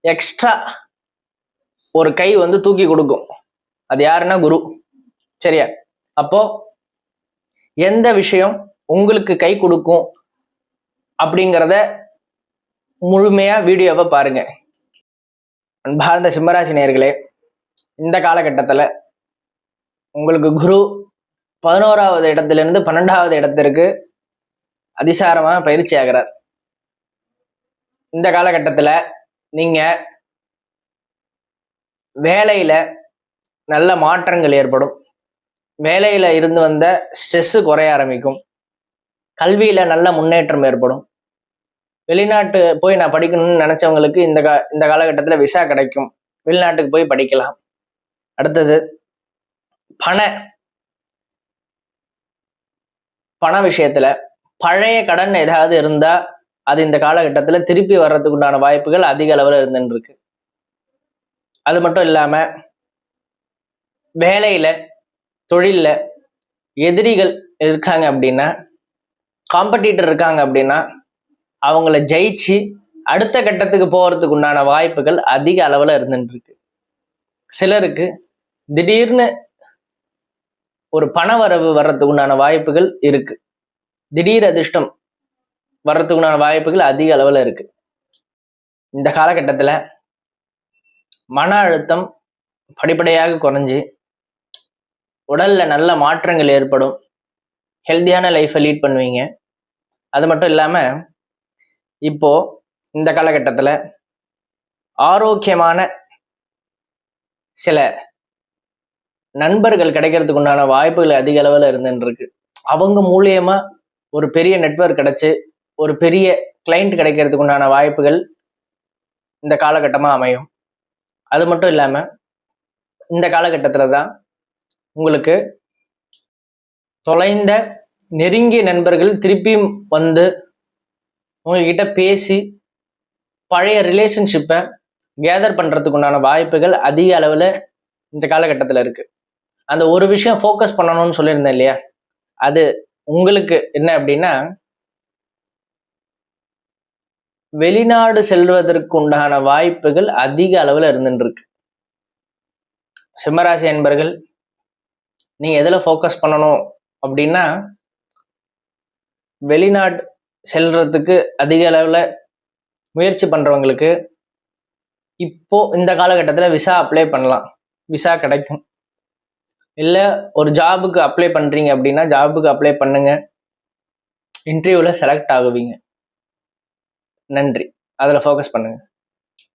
Extra ஒரு கை வந்து தூக்கி கொடுக்கும். அது யாருன்னா குரு. சரியா? அப்போ எந்த விஷயம் உங்களுக்கு கை கொடுக்கும் அப்படிங்கிறத முழுமையா வீடியோவை பாருங்க. அன்பார்ந்த சிம்மராசி நேயர்களே, இந்த காலகட்டத்துல உங்களுக்கு குரு 11வது இடத்திலிருந்து 12வது இடத்திற்கு அதிசாரமா பயிற்சி ஆகிறார். இந்த காலகட்டத்துல நீங்க வேலையில நல்ல மாற்றங்கள் ஏற்படும். வேலையில இருந்து வந்த ஸ்ட்ரெஸ் குறைய ஆரம்பிக்கும். கல்வியில நல்ல முன்னேற்றம் ஏற்படும். வெளிநாட்டு போய் நான் படிக்கணும்னு நினைச்சவங்களுக்கு இந்த காலகட்டத்தில் விசா கிடைக்கும். வெளிநாட்டுக்கு போய் படிக்கலாம். அடுத்தது பண விஷயத்துல பழைய கடன் ஏதாவது இருந்தா அது இந்த காலகட்டத்துல திருப்பி வர்றதுக்கு உண்டான வாய்ப்புகள் அதிக அளவுல இருந்துட்டு இருக்கு. அது மட்டும் இல்லாம வேலையில தொழில்ல எதிரிகள் இருக்காங்க அப்படின்னா, காம்படிட்டர் இருக்காங்க அப்படின்னா, அவங்கள ஜெயிச்சு அடுத்த கட்டத்துக்கு போறதுக்கு உண்டான வாய்ப்புகள் அதிக அளவுல இருந்துட்டு இருக்கு. சிலருக்கு திடீர்னு ஒரு பண வரவு வர்றதுக்கு உண்டான வாய்ப்புகள் இருக்கு. திடீர் அதிர்ஷ்டம் வர்றதுக்கு உண்டான வாய்ப்புகள் அதிக அளவுல இருக்கு. இந்த காலகட்டத்துல மன அழுத்தம் படிப்படியாக குறைஞ்சி உடல்ல நல்ல மாற்றங்கள் ஏற்படும். ஹெல்த்தியான லைஃப்பை லீட் பண்ணுவீங்க. அது மட்டும் இல்லாம இப்போ இந்த காலகட்டத்துல ஆரோக்கியமான சில நண்பர்கள் கிடைக்கிறதுக்கு உண்டான வாய்ப்புகள் அதிக அளவுல இருந்துட்டு இருக்கு. அவங்க மூலியமா ஒரு பெரிய நெட்வொர்க் கிடைச்சு ஒரு பெரிய கிளைண்ட் கிடைக்கிறதுக்கு உண்டான வாய்ப்புகள் இந்த காலகட்டமா அமையும். அது மட்டும் இல்லாம இந்த காலகட்டத்துல தான் உங்களுக்கு தொலைந்த நெருங்கிய நண்பர்கள் திருப்பியும் வந்து உங்ககிட்ட பேசி பழைய ரிலேஷன்ஷிப்பை கேதர் பண்றதுக்கு உண்டான வாய்ப்புகள் அதிக அளவுல இந்த காலகட்டத்துல இருக்கு. அந்த ஒரு விஷயம் ஃபோக்கஸ் பண்ணணும்னு சொல்லியிருந்தேன் இல்லையா, அது உங்களுக்கு என்ன அப்படின்னா, வெளிநாடு செல்வதற்கு உண்டான வாய்ப்புகள் அதிக அளவுல இருந்துட்டு இருக்கு. சிம்மராசி என்பர்கள் நீங்க எதுல ஃபோக்கஸ் பண்ணணும் அப்படின்னா, வெளிநாடு செல்றதுக்கு அதிக அளவுல முயற்சி பண்றவங்களுக்கு இப்போ இந்த காலகட்டத்துல விசா அப்ளை பண்ணலாம். விசா கிடைக்கும். இல்ல ஒரு ஜாபுக்கு அப்ளை பண்றீங்க அப்படின்னா ஜாபுக்கு அப்ளை பண்ணுங்க. இன்டர்வியூல செலக்ட் ஆகுவீங்க. நன்றி. அதுல ஃபோக்கஸ் பண்ணுங்க.